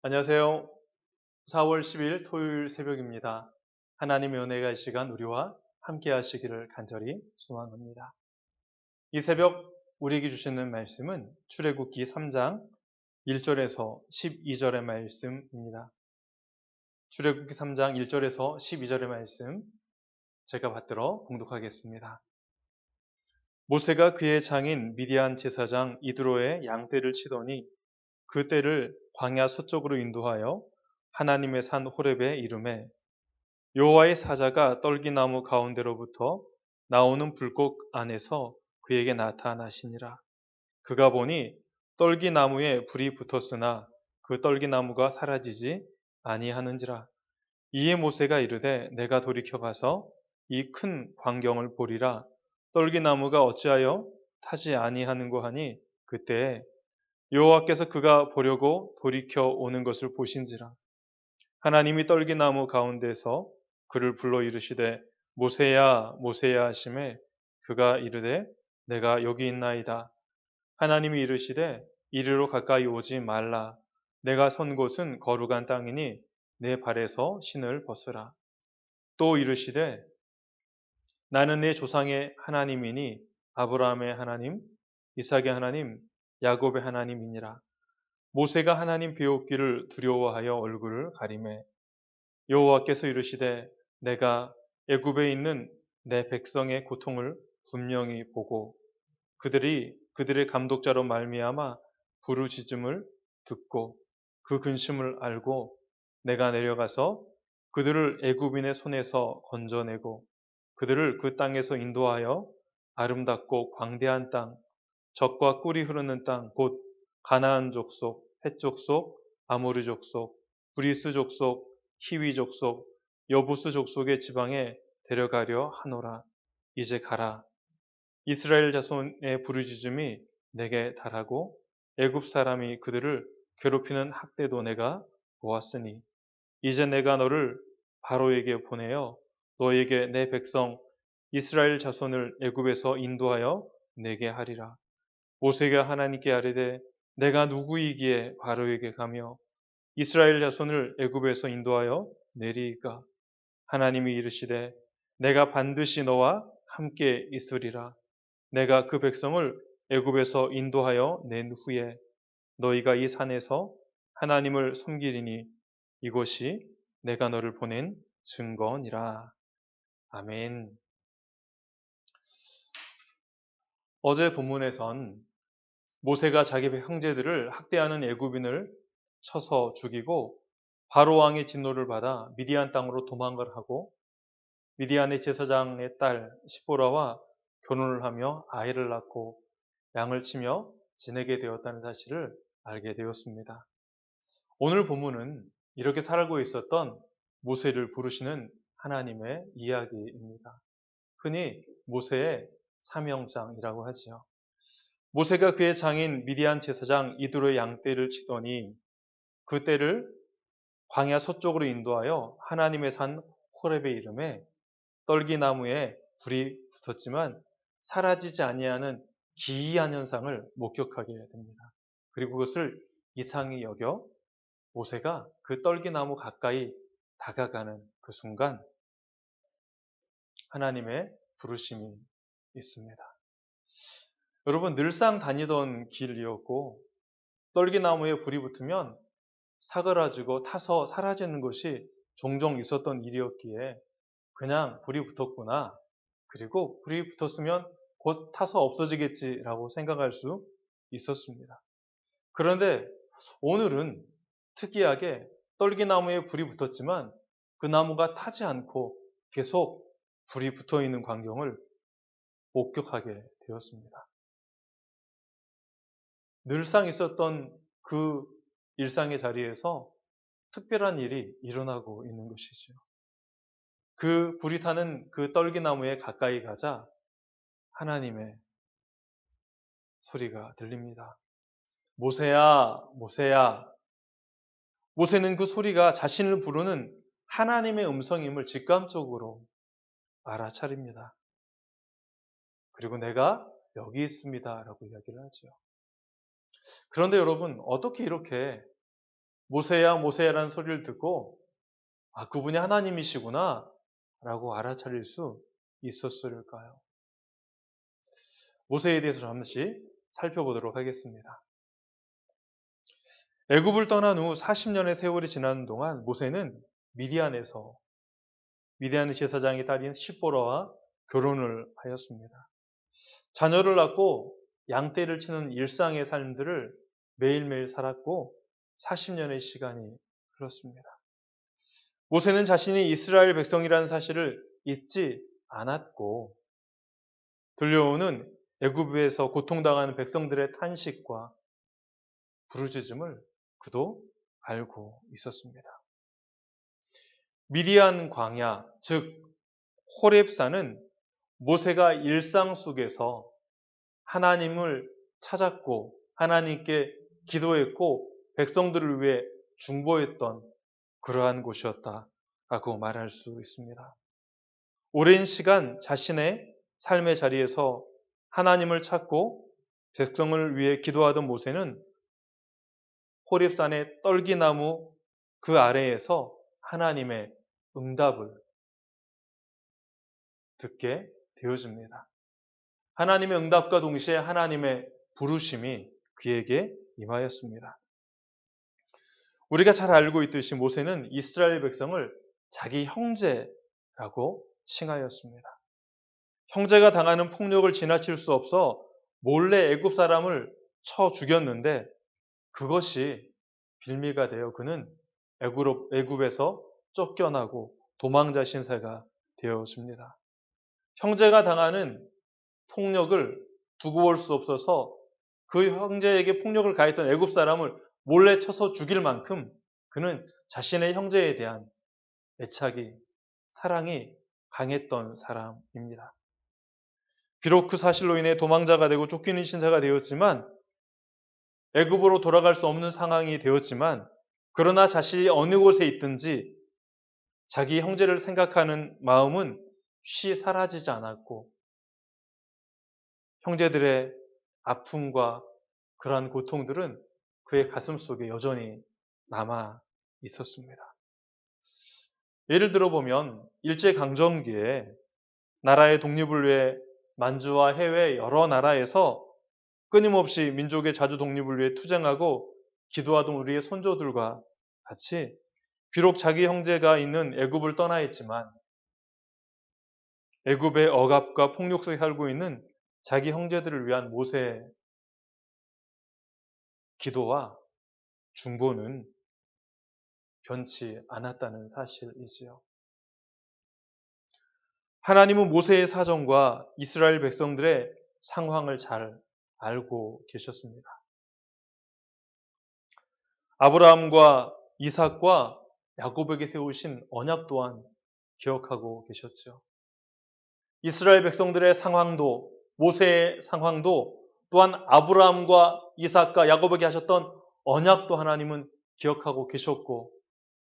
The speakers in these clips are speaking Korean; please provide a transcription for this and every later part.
안녕하세요. 4월 10일 토요일 새벽입니다. 하나님의 은혜가 이 시간 우리와 함께 하시기를 간절히 소망합니다. 이 새벽 우리에게 주시는 말씀은 출애굽기 3장 1절에서 12절의 말씀입니다. 출애굽기 3장 1절에서 12절의 말씀 제가 받들어 봉독하겠습니다. 모세가 그의 장인 미디안 제사장 이드로의 양떼를 치더니 그 떼를 광야 서쪽으로 인도하여 하나님의 산 호렙에 이르매 여호와의 사자가 떨기나무 가운데로부터 나오는 불꽃 안에서 그에게 나타나시니라. 그가 보니 떨기나무에 불이 붙었으나 그 떨기나무가 사라지지 아니하는지라. 이에 모세가 이르되 내가 돌이켜 가서 이 큰 광경을 보리라. 떨기나무가 어찌하여 타지 아니하는고 하니 그때에 여호와께서 그가 보려고 돌이켜 오는 것을 보신지라. 하나님이 떨기나무 가운데서 그를 불러 이르시되 모세야 모세야 하심에 그가 이르되 내가 여기 있나이다. 하나님이 이르시되 이리로 가까이 오지 말라. 내가 선 곳은 거룩한 땅이니 내 발에서 신을 벗으라. 또 이르시되 나는 내 조상의 하나님이니 아브라함의 하나님, 이삭의 하나님, 야곱의 하나님이니라. 모세가 하나님 배웠기를 두려워하여 얼굴을 가리매 여호와께서 이르시되 내가 애굽에 있는 내 백성의 고통을 분명히 보고 그들의 감독자로 말미암아 부르짖음을 듣고 그 근심을 알고 내가 내려가서 그들을 애굽인의 손에서 건져내고 그들을 그 땅에서 인도하여 아름답고 광대한 땅 젖과 꿀이 흐르는 땅 곧 가나안 족속, 헷 족속, 아모리 족속, 브리스 족속, 히위 족속, 여부스 족속의 지방에 데려가려 하노라. 이제 가라. 이스라엘 자손의 부르짖음이 내게 달하고 애굽 사람이 그들을 괴롭히는 학대도 내가 보았으니 이제 내가 너를 바로에게 보내어 너에게 내 백성 이스라엘 자손을 애굽에서 인도하여 내게 하리라. 모세가 하나님께 아뢰되 내가 누구이기에 바로에게 가며 이스라엘 자손을 애굽에서 인도하여 내리이까. 하나님이 이르시되 내가 반드시 너와 함께 있으리라. 내가 그 백성을 애굽에서 인도하여 낸 후에 너희가 이 산에서 하나님을 섬기리니 이곳이 내가 너를 보낸 증거니라. 아멘. 어제 본문에선 모세가 자기 형제들을 학대하는 애굽인을 쳐서 죽이고 바로 왕의 진노를 받아 미디안 땅으로 도망을 하고 미디안의 제사장의 딸 시보라와 결혼을 하며 아이를 낳고 양을 치며 지내게 되었다는 사실을 알게 되었습니다. 오늘 본문은 이렇게 살고 있었던 모세를 부르시는 하나님의 이야기입니다. 흔히 모세의 사명장이라고 하지요. 모세가 그의 장인 미디안 제사장 이드로의 양떼를 치더니 그 떼를 광야 서쪽으로 인도하여 하나님의 산 호렙의 이름에 떨기나무에 불이 붙었지만 사라지지 아니하는 기이한 현상을 목격하게 됩니다. 그리고 그것을 이상히 여겨 모세가 그 떨기나무 가까이 다가가는 그 순간 하나님의 부르심이 있습니다. 여러분 늘상 다니던 길이었고 떨기나무에 불이 붙으면 사그라지고 타서 사라지는 것이 종종 있었던 일이었기에 그냥 불이 붙었구나. 그리고 불이 붙었으면 곧 타서 없어지겠지라고 생각할 수 있었습니다. 그런데 오늘은 특이하게 떨기나무에 불이 붙었지만 그 나무가 타지 않고 계속 불이 붙어 있는 광경을 목격하게 되었습니다. 늘상 있었던 그 일상의 자리에서 특별한 일이 일어나고 있는 것이죠. 그 불이 타는 그 떨기나무에 가까이 가자 하나님의 소리가 들립니다. 모세야, 모세야. 모세는 그 소리가 자신을 부르는 하나님의 음성임을 직감적으로 알아차립니다. 그리고 내가 여기 있습니다. 라고 이야기를 하죠. 그런데 여러분, 어떻게 이렇게 모세야, 모세야라는 소리를 듣고 아, 그분이 하나님이시구나 라고 알아차릴 수 있었을까요? 모세에 대해서 잠시 살펴보도록 하겠습니다. 애굽을 떠난 후 40년의 세월이 지나는 동안 모세는 미디안에서 미디안 제사장의 딸인 시보라와 결혼을 하였습니다. 자녀를 낳고 양떼를 치는 일상의 삶들을 매일매일 살았고 40년의 시간이 흘렀습니다. 모세는 자신이 이스라엘 백성이라는 사실을 잊지 않았고 들려오는 애굽에서 고통당하는 백성들의 탄식과 부르짖음을 그도 알고 있었습니다. 미디안 광야, 즉 호렙산은 모세가 일상 속에서 하나님을 찾았고 하나님께 기도했고 백성들을 위해 중보했던 그러한 곳이었다라고 말할 수 있습니다. 오랜 시간 자신의 삶의 자리에서 하나님을 찾고 백성을 위해 기도하던 모세는 호렙산의 떨기나무 그 아래에서 하나님의 응답을 듣게 되어집니다. 하나님의 응답과 동시에 하나님의 부르심이 그에게 임하였습니다. 우리가 잘 알고 있듯이 모세는 이스라엘 백성을 자기 형제라고 칭하였습니다. 형제가 당하는 폭력을 지나칠 수 없어 몰래 애굽 사람을 쳐 죽였는데 그것이 빌미가 되어 그는 애굽에서 쫓겨나고 도망자 신세가 되어집니다. 형제가 당하는 폭력을 두고 볼 수 없어서 그 형제에게 폭력을 가했던 애굽 사람을 몰래 쳐서 죽일 만큼 그는 자신의 형제에 대한 애착이, 사랑이 강했던 사람입니다. 비록 그 사실로 인해 도망자가 되고 쫓기는 신세가 되었지만 애굽으로 돌아갈 수 없는 상황이 되었지만 그러나 자신이 어느 곳에 있든지 자기 형제를 생각하는 마음은 쉬 사라지지 않았고 형제들의 아픔과 그러한 고통들은 그의 가슴 속에 여전히 남아 있었습니다. 예를 들어 보면 일제강점기에 나라의 독립을 위해 만주와 해외 여러 나라에서 끊임없이 민족의 자주 독립을 위해 투쟁하고 기도하던 우리의 선조들과 같이 비록 자기 형제가 있는 애굽을 떠나 있지만 애굽의 억압과 폭력 속에 살고 있는 자기 형제들을 위한 모세의 기도와 중보는 변치 않았다는 사실이지요. 하나님은 모세의 사정과 이스라엘 백성들의 상황을 잘 알고 계셨습니다. 아브라함과 이삭과 야곱에게 세우신 언약 또한 기억하고 계셨죠. 이스라엘 백성들의 상황도 모세의 상황도 또한 아브라함과 이삭과 야곱에게 하셨던 언약도 하나님은 기억하고 계셨고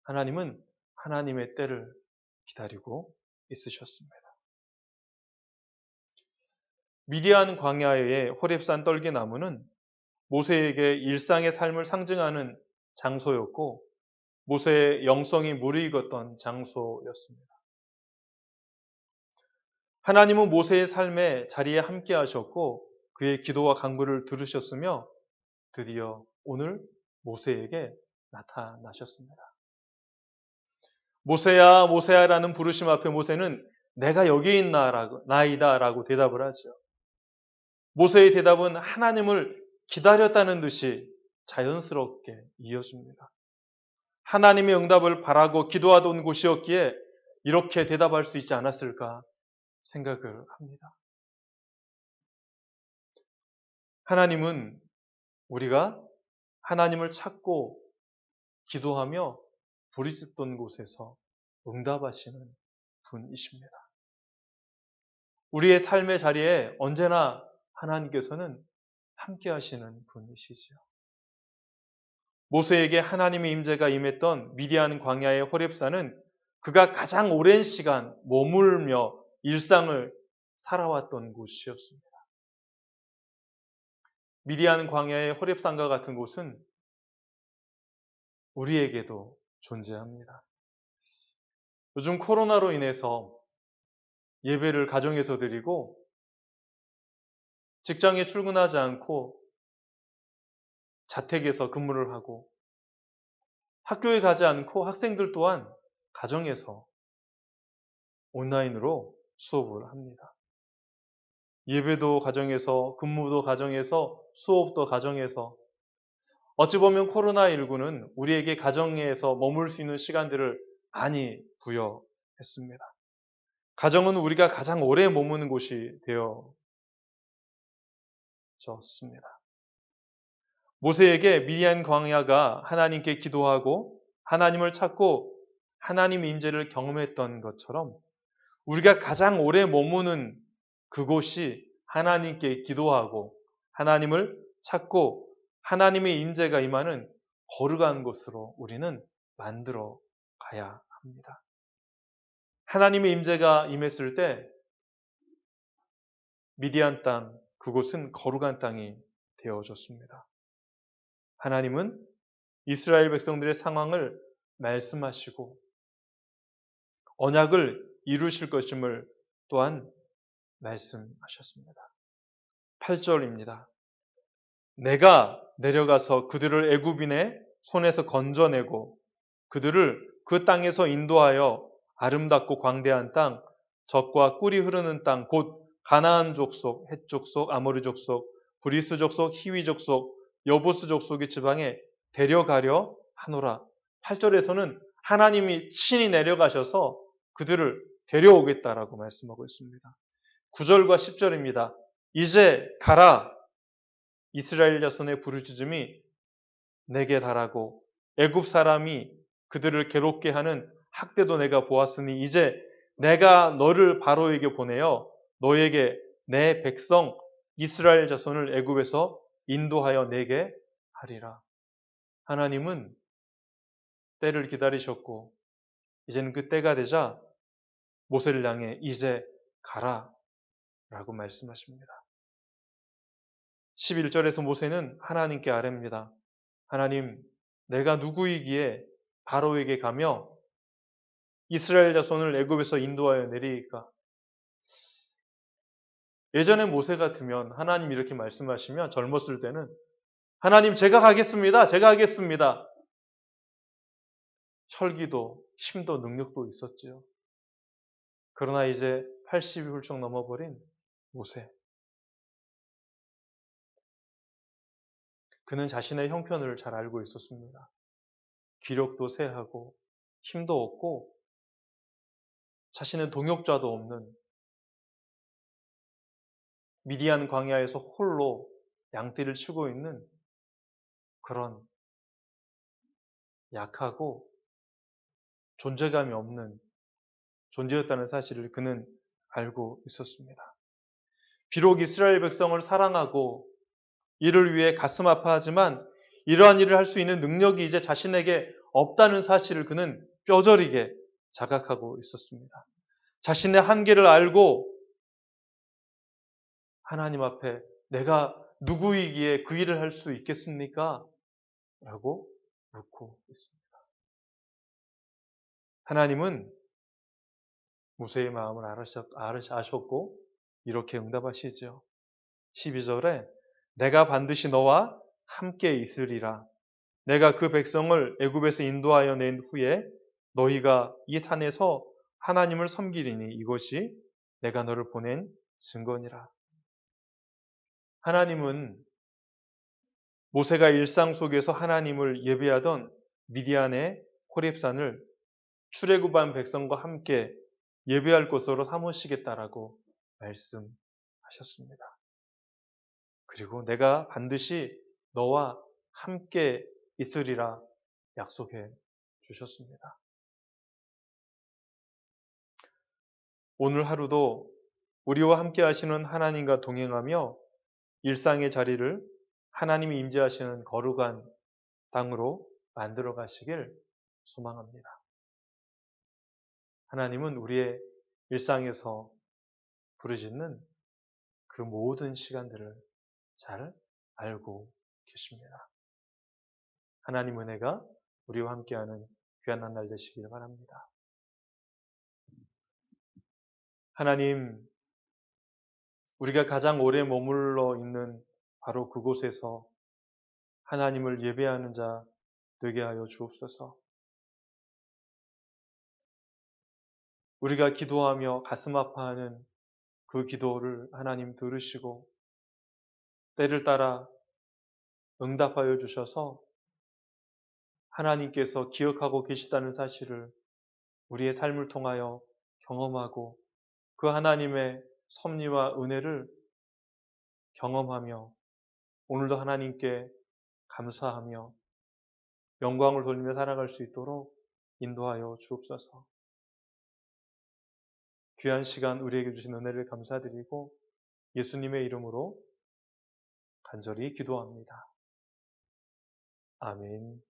하나님은 하나님의 때를 기다리고 있으셨습니다. 미디안 광야의 호렙산 떨기나무는 모세에게 일상의 삶을 상징하는 장소였고 모세의 영성이 무르익었던 장소였습니다. 하나님은 모세의 삶의 자리에 함께 하셨고 그의 기도와 간구를 들으셨으며 드디어 오늘 모세에게 나타나셨습니다. 모세야 모세야라는 부르심 앞에 모세는 내가 여기 나이다라고 대답을 하죠. 모세의 대답은 하나님을 기다렸다는 듯이 자연스럽게 이어집니다. 하나님의 응답을 바라고 기도하던 곳이었기에 이렇게 대답할 수 있지 않았을까 생각을 합니다. 하나님은 우리가 하나님을 찾고 기도하며 부르짖던 곳에서 응답하시는 분이십니다. 우리의 삶의 자리에 언제나 하나님께서는 함께 하시는 분이시지요. 모세에게 하나님의 임재가 임했던 미디안 광야의 호렙산은 그가 가장 오랜 시간 머물며 일상을 살아왔던 곳이었습니다. 미디안 광야의 호렙산과 같은 곳은 우리에게도 존재합니다. 요즘 코로나로 인해서 예배를 가정에서 드리고 직장에 출근하지 않고 자택에서 근무를 하고 학교에 가지 않고 학생들 또한 가정에서 온라인으로 수업을 합니다. 예배도 가정에서, 근무도 가정에서, 수업도 가정에서. 어찌 보면 코로나19는 우리에게 가정에서 머물 수 있는 시간들을 많이 부여했습니다. 가정은 우리가 가장 오래 머무는 곳이 되어졌습니다. 모세에게 미디안 광야가 하나님께 기도하고 하나님을 찾고 하나님의 임재를 경험했던 것처럼 우리가 가장 오래 머무는 그곳이 하나님께 기도하고 하나님을 찾고 하나님의 임재가 임하는 거룩한 곳으로 우리는 만들어 가야 합니다. 하나님의 임재가 임했을 때 미디안 땅, 그곳은 거룩한 땅이 되어졌습니다. 하나님은 이스라엘 백성들의 상황을 말씀하시고 언약을 이루실 것임을 또한 말씀하셨습니다. 8절입니다. 내가 내려가서 그들을 애굽인의 손에서 건져내고 그들을 그 땅에서 인도하여 아름답고 광대한 땅, 젖과 꿀이 흐르는 땅, 곧 가나안 족속, 헷 족속, 아모리 족속, 브리스 족속, 히위 족속, 여부스 족속의 지방에 데려가려 하노라. 8절에서는 하나님이 친히 내려가셔서 그들을 데려오겠다라고 말씀하고 있습니다. 9절과 10절입니다. 이제 가라. 이스라엘 자손의 부르짖음이 내게 달하고 애굽 사람이 그들을 괴롭게 하는 학대도 내가 보았으니 이제 내가 너를 바로에게 보내어 너에게 내 백성 이스라엘 자손을 애굽에서 인도하여 내게 하리라. 하나님은 때를 기다리셨고 이제는 그 때가 되자 모세를 향해 이제 가라 라고 말씀하십니다. 11절에서 모세는 하나님께 아뢰입니다. 하나님, 내가 누구이기에 바로에게 가며 이스라엘 자손을 애굽에서 인도하여 내리이까? 예전에 모세 같으면 하나님 이렇게 말씀하시면 젊었을 때는 하나님 제가 가겠습니다. 제가 하겠습니다. 혈기도 힘도 능력도 있었지요. 그러나 이제 80이 훌쩍 넘어버린 모세. 그는 자신의 형편을 잘 알고 있었습니다. 기력도 쇠하고 힘도 없고 자신은 동역자도 없는 미디안 광야에서 홀로 양떼를 치고 있는 그런 약하고 존재감이 없는 존재였다는 사실을 그는 알고 있었습니다. 비록 이스라엘 백성을 사랑하고 이를 위해 가슴 아파하지만 이러한 일을 할 수 있는 능력이 이제 자신에게 없다는 사실을 그는 뼈저리게 자각하고 있었습니다. 자신의 한계를 알고 하나님 앞에 내가 누구이기에 그 일을 할 수 있겠습니까? 라고 묻고 있습니다. 하나님은 모세의 마음을 아셨고 이렇게 응답하시죠. 12절에 내가 반드시 너와 함께 있으리라. 내가 그 백성을 애굽에서 인도하여 낸 후에 너희가 이 산에서 하나님을 섬기리니 이것이 내가 너를 보낸 증거니라. 하나님은 모세가 일상 속에서 하나님을 예배하던 미디안의 호렙산을 출애굽한 백성과 함께 예배할 곳으로 삼으시겠다라고 말씀하셨습니다. 그리고 내가 반드시 너와 함께 있으리라 약속해 주셨습니다. 오늘 하루도 우리와 함께 하시는 하나님과 동행하며 일상의 자리를 하나님이 임재하시는 거룩한 땅으로 만들어 가시길 소망합니다. 하나님은 우리의 일상에서 부르짖는 그 모든 시간들을 잘 알고 계십니다. 하나님 은혜가 우리와 함께하는 귀한 한 날 되시길 바랍니다. 하나님, 우리가 가장 오래 머물러 있는 바로 그곳에서 하나님을 예배하는 자 되게 하여 주옵소서. 우리가 기도하며 가슴 아파하는 그 기도를 하나님 들으시고 때를 따라 응답하여 주셔서 하나님께서 기억하고 계시다는 사실을 우리의 삶을 통하여 경험하고 그 하나님의 섭리와 은혜를 경험하며 오늘도 하나님께 감사하며 영광을 돌리며 살아갈 수 있도록 인도하여 주옵소서. 귀한 시간 우리에게 주신 은혜를 감사드리고 예수님의 이름으로 간절히 기도합니다. 아멘.